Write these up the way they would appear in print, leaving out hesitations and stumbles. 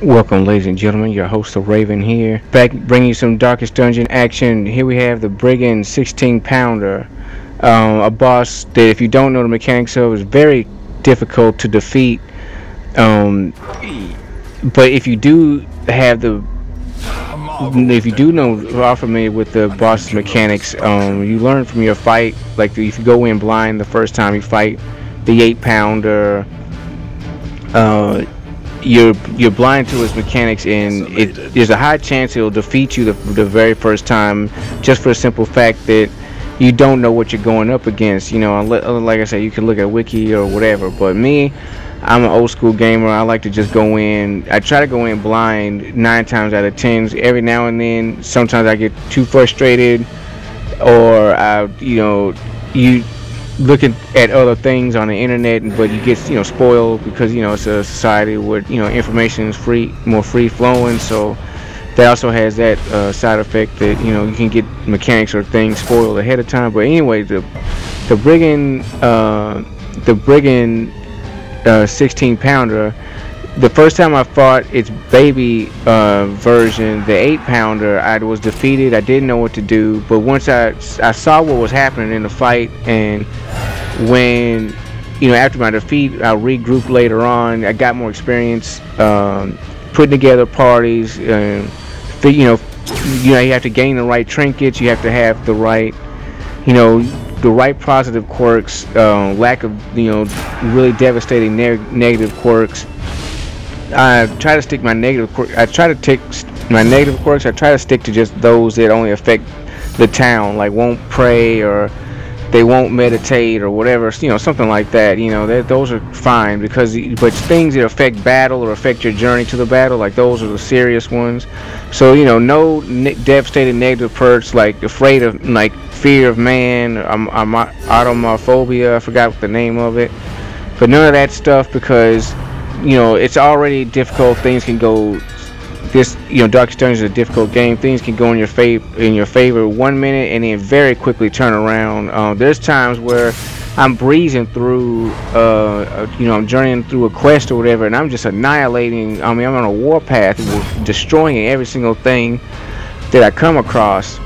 Welcome, ladies and gentlemen. Your host, the Raven, here, back bringing you some Darkest Dungeon action. Here we have the Brigand 16 pounder, a boss that, if you don't know the mechanics of, is very difficult to defeat. But if you do know, are familiar with the boss's mechanics, you learn from your fight. Like if you go in blind the first time you fight the 8 pounder. You're blind to its mechanics, and there's a high chance it'll defeat you the very first time, just for the simple fact that you don't know what you're going up against. You know, like I said, you can look at wiki or whatever. But me, I'm an old school gamer. I like to just go in. I try to go in blind 9 times out of 10. Every now and then, sometimes I get too frustrated, or you looking at other things on the internet, but you get spoiled because it's a society where information is more free flowing. So that also has that side effect that you can get mechanics or things spoiled ahead of time. But anyway, the brigand 16 pounder, the first time I fought its baby version, the 8 pounder, I was defeated. I didn't know what to do, but once I saw what was happening in the fight, and when after my defeat, I regrouped later on. I got more experience putting together parties. You have to gain the right trinkets. You have to have the right positive quirks. Lack of really devastating negative quirks. I try to stick my negative quirks. I try to stick to just those that only affect the town, like won't pray or they won't meditate or whatever, something like that. Those are fine, but things that affect battle or affect your journey to the battle, like those are the serious ones. So no devastating negative perks like afraid of, like fear of man, automophobia. I forgot what the name of it, but none of that stuff, because it's already difficult. Things can go. Darkest Dungeon is a difficult game. Things can go in your favor 1 minute and then very quickly turn around. There's times where I'm breezing through, I'm journeying through a quest or whatever, and I'm just annihilating. I'm on a warpath, destroying every single thing that I come across.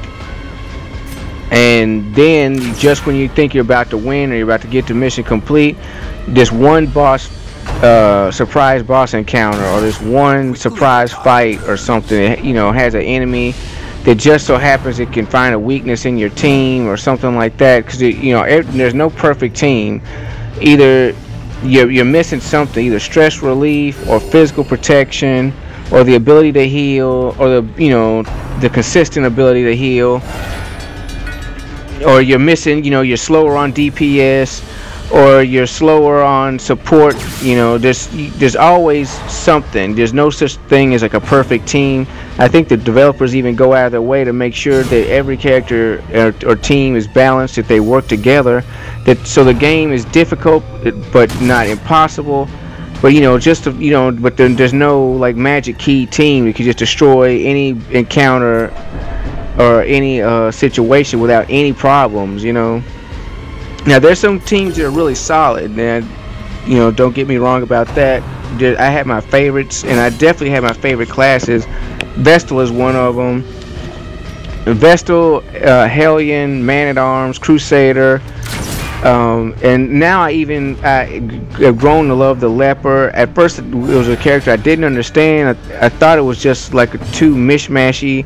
And then, just when you think you're about to win or you're about to get the mission complete, this one surprise boss encounter, or this one surprise fight or something, has an enemy that just so happens it can find a weakness in your team or something like that, because there's no perfect team. Either you're missing something, either stress relief or physical protection or the ability to heal, or the consistent ability to heal, or you're missing, you're slower on DPS, or you're slower on support. There's always something. There's no such thing as like a perfect team. I think the developers even go out of their way to make sure that every character or team is balanced, that they work together, so the game is difficult but not impossible. But but then there's no like magic key team that can just destroy any encounter or any situation without any problems. Now there's some teams that are really solid, and don't get me wrong about that. I have my favorites, and I definitely have my favorite classes. Vestal is one of them. Vestal, Hellion, Man-at-Arms, Crusader, and now I have grown to love the Leper. At first it was a character I didn't understand. I thought it was just like too mishmashy.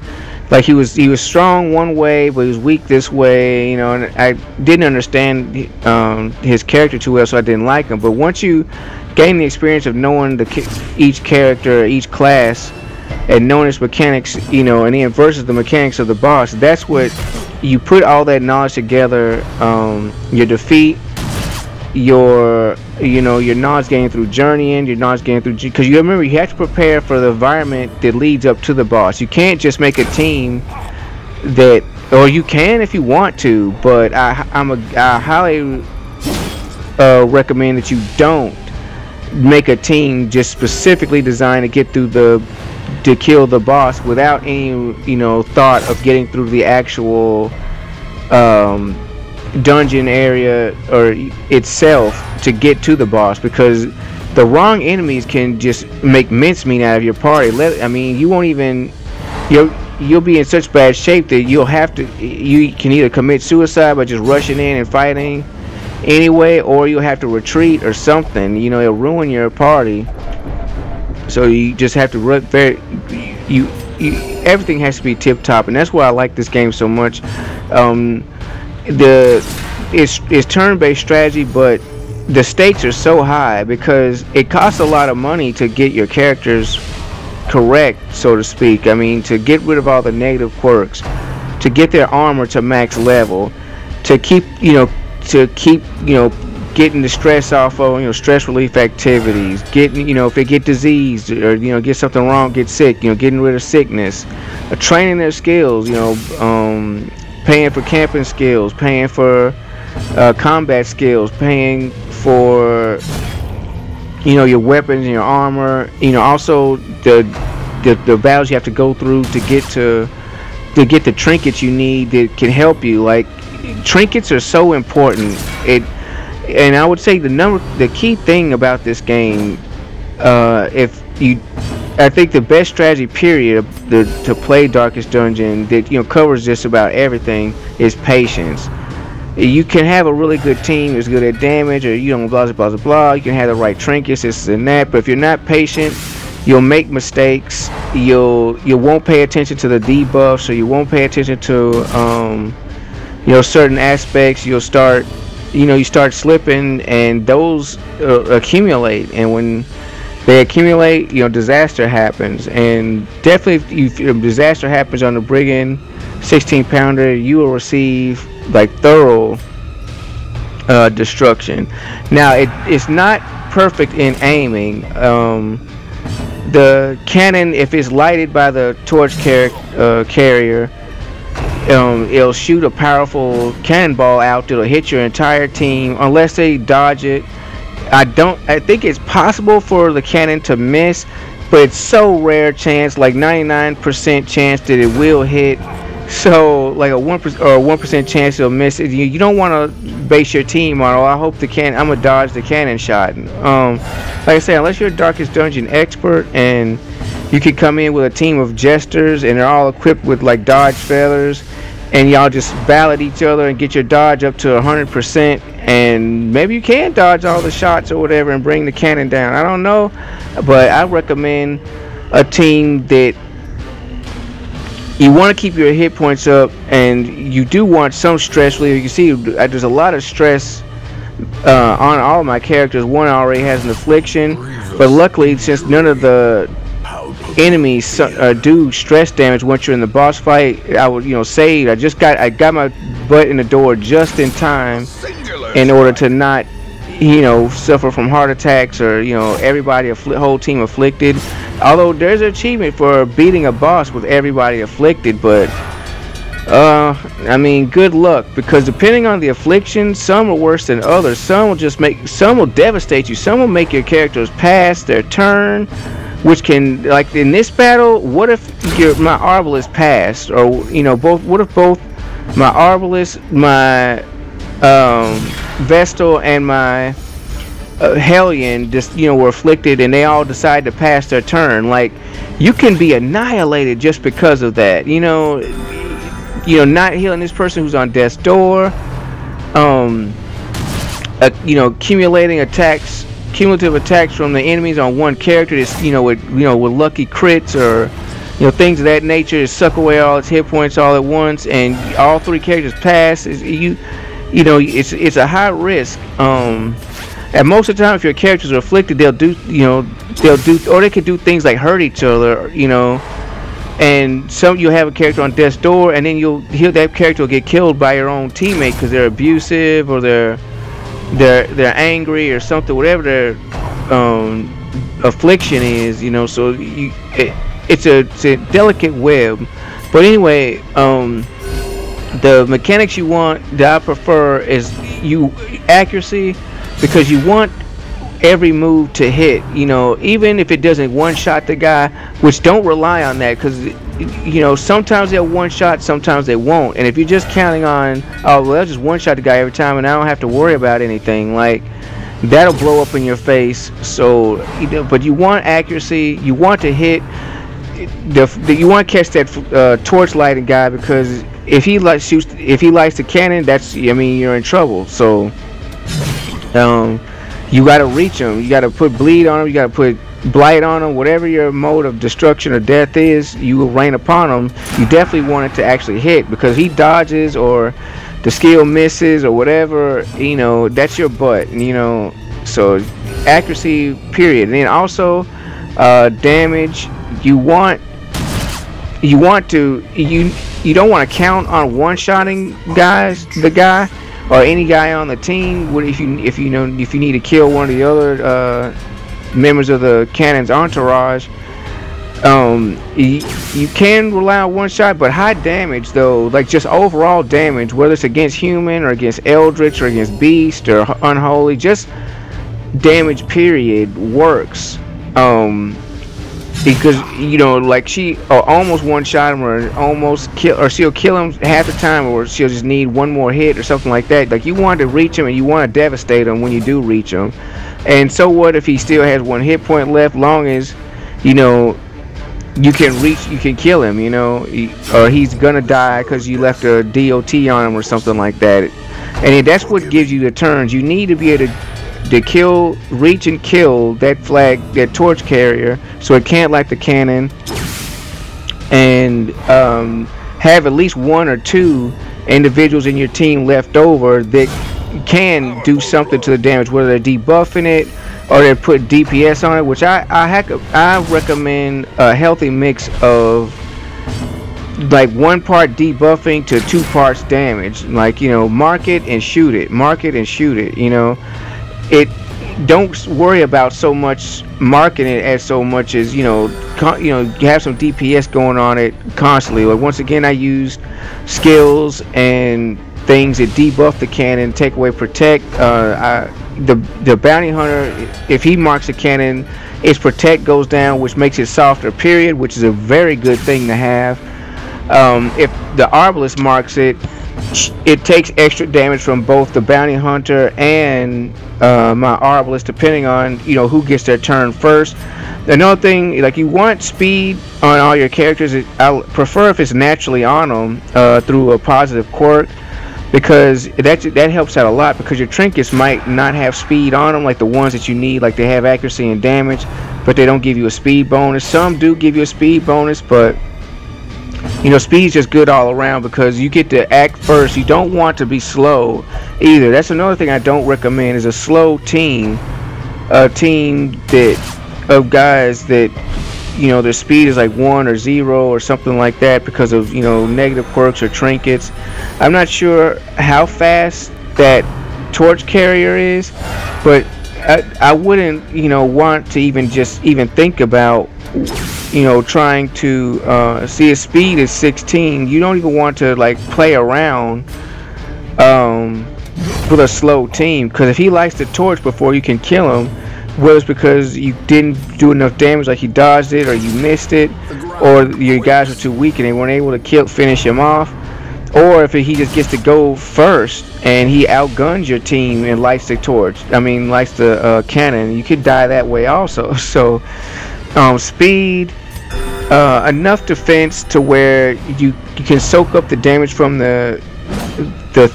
Like he was strong one way, but he was weak this way, and I didn't understand his character too well, so I didn't like him. But once you gain the experience of knowing each character, each class, and knowing its mechanics, and then versus the mechanics of the boss, that's what you put all that knowledge together. Your defeat, your knowledge gained through journeying, your knowledge gained through, because you remember you have to prepare for the environment that leads up to the boss. You can't just make a team or you can if you want to, but I highly recommend that you don't make a team just specifically designed to get through to kill the boss without any thought of getting through the actual dungeon area or itself to get to the boss, because the wrong enemies can just make mincemeat out of your party. I mean, you won't even, you'll be in such bad shape that you can either commit suicide by just rushing in and fighting anyway, or you'll have to retreat or something. You know, it'll ruin your party. So you just have to everything has to be tip top, and that's why I like this game so much. It's turn-based strategy, but the stakes are so high because it costs a lot of money to get your characters correct, so to speak. I mean, to get rid of all the negative quirks, to get their armor to max level, to keep getting the stress off of, stress relief activities, getting, if they get diseased or, get something wrong, get sick, getting rid of sickness, training their skills, paying for camping skills, paying for combat skills, paying for, your weapons and your armor, also the battles you have to go through to get the trinkets you need that can help you. Like, trinkets are so important. And I would say the key thing about this game, I think the best strategy period to play Darkest Dungeon that covers just about everything is patience. You can have a really good team that's good at damage, or blah blah blah blah. You can have the right trinkets, this and that. But if you're not patient, you'll make mistakes. You won't pay attention to the debuffs, or you won't pay attention to certain aspects. You'll start. You start slipping, and those accumulate, and when they accumulate, disaster happens. And definitely, if disaster happens on the Brigand 16-pounder, you will receive like thorough destruction. Now, it's not perfect in aiming. The cannon, if it's lighted by the torch carrier, it'll shoot a powerful cannonball out that'll hit your entire team unless they dodge it. I think it's possible for the cannon to miss, but it's so rare chance, like 99% chance that it will hit. So like a 1% chance it'll miss. You don't want to base your team on, I hope I'm gonna dodge the cannon shot. Like I say, unless you're a Darkest Dungeon expert and you can come in with a team of jesters and they're all equipped with like dodge feathers, and y'all just ballot each other and get your dodge up to 100%, and maybe you can dodge all the shots or whatever and bring the cannon down. I don't know, but I recommend a team that you want to keep your hit points up, and you do want some stress relief. You can see there's a lot of stress on all of my characters. One already has an affliction, but luckily, since none of the enemies do stress damage once you're in the boss fight, I would save. I got my butt in the door just in time in order to not suffer from heart attacks or everybody whole team afflicted. Although there's an achievement for beating a boss with everybody afflicted, but I mean, good luck, because depending on the affliction, some are worse than others. Some will devastate you. Some will make your characters pass their turn, which can, like in this battle, what if my Arbalest passed, or what if both my Arbalest, my Vestal, and my Hellion just were afflicted, and they all decide to pass their turn? Like, you can be annihilated just because of that. Not healing this person who's on death's door, accumulating attacks, cumulative attacks from the enemies on one character, that's with lucky crits or things of that nature, to suck away all its hit points all at once, and all three characters pass. It's a high risk. And most of the time, if your characters are afflicted, or they could do things like hurt each other, and you'll have a character on death's door, and then that character will get killed by your own teammate because they're abusive, or they're angry or something, whatever their affliction is, so it's a delicate web. But anyway, the mechanics you want that I prefer is accuracy, because you want every move to hit, even if it doesn't one-shot the guy, which don't rely on that, because sometimes they'll one-shot, sometimes they won't. And if you're just counting on, oh well, they'll just one-shot the guy every time and I don't have to worry about anything, like, that'll blow up in your face. So, but you want accuracy. You want to hit you want to catch that torch lighting guy, because if he lights the cannon, that's, I mean, you're in trouble. So, you got to reach him. You got to put bleed on him. You got to put blight on him. Whatever your mode of destruction or death is, you will rain upon him. You definitely want it to actually hit, because he dodges or the skill misses or whatever, you know, that's your butt, you know. So accuracy, period. And then also damage. You don't want to count on one-shotting the guy or any guy on the team. If you need to kill one of the other members of the cannon's entourage, you can rely on one shot, but high damage though, like just overall damage, whether it's against human or against eldritch or against beast or unholy, just damage period works. Because, you know, like she almost one shot him, or almost kill, or she'll kill him half the time, or she'll just need one more hit or something like that. Like, you want to reach him and you want to devastate him when you do reach him. And so what if he still has one hit point left? Long as, you know, you can kill him, you know, or he's gonna die because you left a DOT on him or something like that. And that's what gives you the turns. You need to be able to reach and kill that torch carrier, so it can't light the cannon, and have at least one or two individuals in your team left over that can do something to the damage, whether they're debuffing it or they put DPS on it, which I recommend a healthy mix of like 1 part debuffing to 2 parts damage. Like, you know, mark it and shoot it, you know. Don't worry about so much marking it as so much as, you know, have some DPS going on it constantly. Like, once again, I used skills and things that debuff the cannon, take away protect. The bounty hunter, if he marks a cannon, its protect goes down, which makes it softer, period, which is a very good thing to have. If the arbalist marks it, it takes extra damage from both the bounty hunter and my arbalist, depending on, you know, who gets their turn first. Another thing, like, you want speed on all your characters. I prefer if it's naturally on them through a positive quirk, because that helps out a lot, because your trinkets might not have speed on them, like the ones that you need, like they have accuracy and damage, but they don't give you a speed bonus. Some do give you a speed bonus, but, you know, speed's just good all around, because you get to act first. You don't want to be slow either. That's another thing I don't recommend, is a slow team. A team of guys that, you know, their speed is like 1 or 0 or something like that, because of, you know, negative quirks or trinkets. I'm not sure how fast that torch carrier is, but I wouldn't, you know, want to even think about, you know, trying to see his speed is 16. You don't even want to, like, play around with a slow team, because if he lights the torch before you can kill him, whether it's because you didn't do enough damage, like you dodged it or you missed it, or your guys were too weak and they weren't able to finish him off, or if he just gets to go first and he outguns your team and lights the torch, lights the cannon, you could die that way also. So speed, enough defense to where you can soak up the damage from the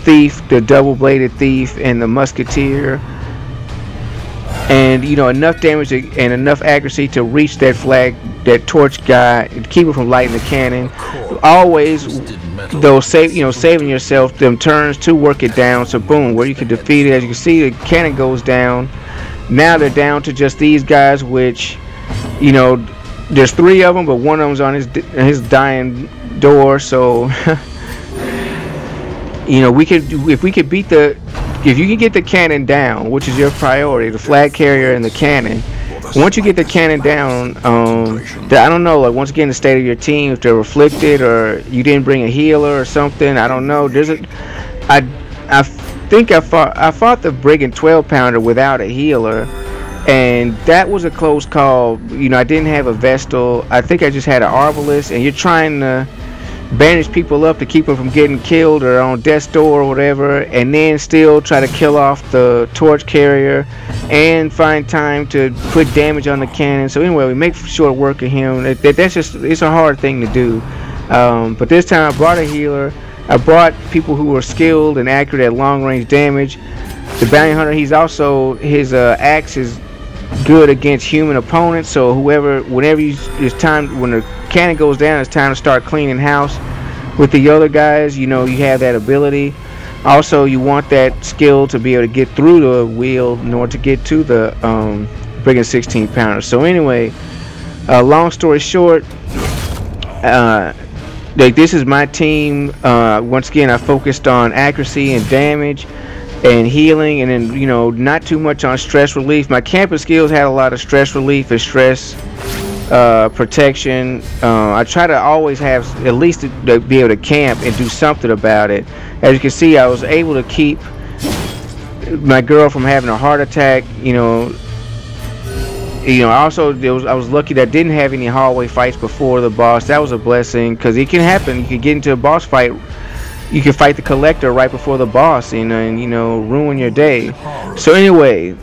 thief, the double-bladed thief, and the musketeer, and, you know, enough damage and enough accuracy to reach that torch guy, and keep it from lighting the cannon. Always, though, saving yourself them turns to work it down. So boom, where you can defeat it. As you can see, the cannon goes down. Now they're down to just these guys, which, you know, there's 3 of them, but one of them's on his dying door. So you know, if you can get the cannon down, which is your priority, the flag carrier and the cannon. Once you get the cannon down, I don't know, like, once again, the state of your team, if they're afflicted or you didn't bring a healer or something, I don't know. I think I fought the Brigand 12-pounder without a healer, and that was a close call. You know, I didn't have a Vestal. I think I just had an Arbalist, and you're trying to bandage people up to keep them from getting killed or on death's door or whatever, and then still try to kill off the torch carrier and find time to put damage on the cannon. So anyway, we make short work of him. That's just, it's a hard thing to do. But this time I brought a healer. I brought people who were skilled and accurate at long range damage. The bounty hunter, he's also, his axe is good against human opponents, so whenever it's time, when the cannon goes down, it's time to start cleaning house with the other guys. You know, you have that ability. Also, you want that skill to be able to get through the Weald in order to get to the Brigand 16 pounder. So anyway, long story short, this is my team. Once again, I focused on accuracy and damage and healing, and then, you know, not too much on stress relief. My camping skills had a lot of stress relief and stress protection. I try to always have at least to be able to camp and do something about it. As you can see, I was able to keep my girl from having a heart attack. You know, also I was lucky that I didn't have any hallway fights before the boss. That was a blessing, because it can happen. You can get into a boss fight. You can fight the collector right before the boss, and you know, ruin your day. So anyway,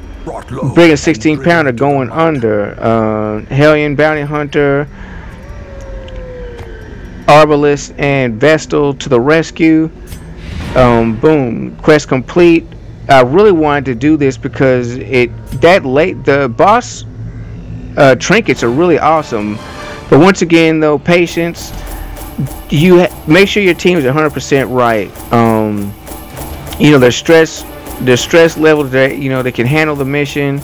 Brigand 16 pounder going under. Hellion bounty hunter, arbalist, and vestal to the rescue. Boom, quest complete. I really wanted to do this because the boss trinkets are really awesome. But once again, though, patience. You make sure your team is 100% right. You know, their stress level, that, you know, they can handle the mission,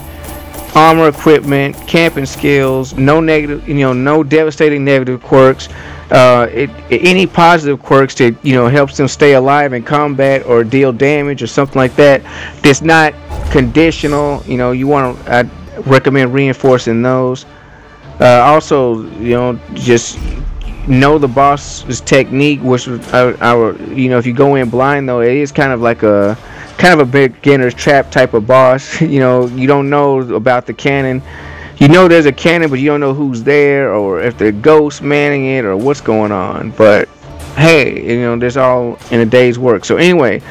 armor, equipment, camping skills, no negative, you know, no devastating negative quirks. Any positive quirks that, you know, helps them stay alive in combat or deal damage or something like that. That's not conditional. You know, I recommend reinforcing those. Also, you know, just know the boss's technique, which you know, if you go in blind, though, it is kind of like a beginner's trap type of boss. You know, you don't know about the cannon. You know there's a cannon, but you don't know who's there, or if they're ghosts manning it, or what's going on. But hey, you know, there's all in a day's work. So anyway,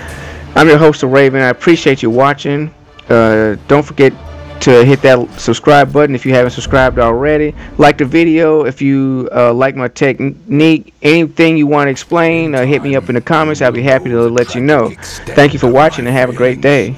I'm your host, Raven. I appreciate you watching. Don't forget to hit that subscribe button if you haven't subscribed already. Like the video if you like my technique. Anything you want to explain, hit me up in the comments. I'll be happy to let you know. Thank you for watching and have a great day.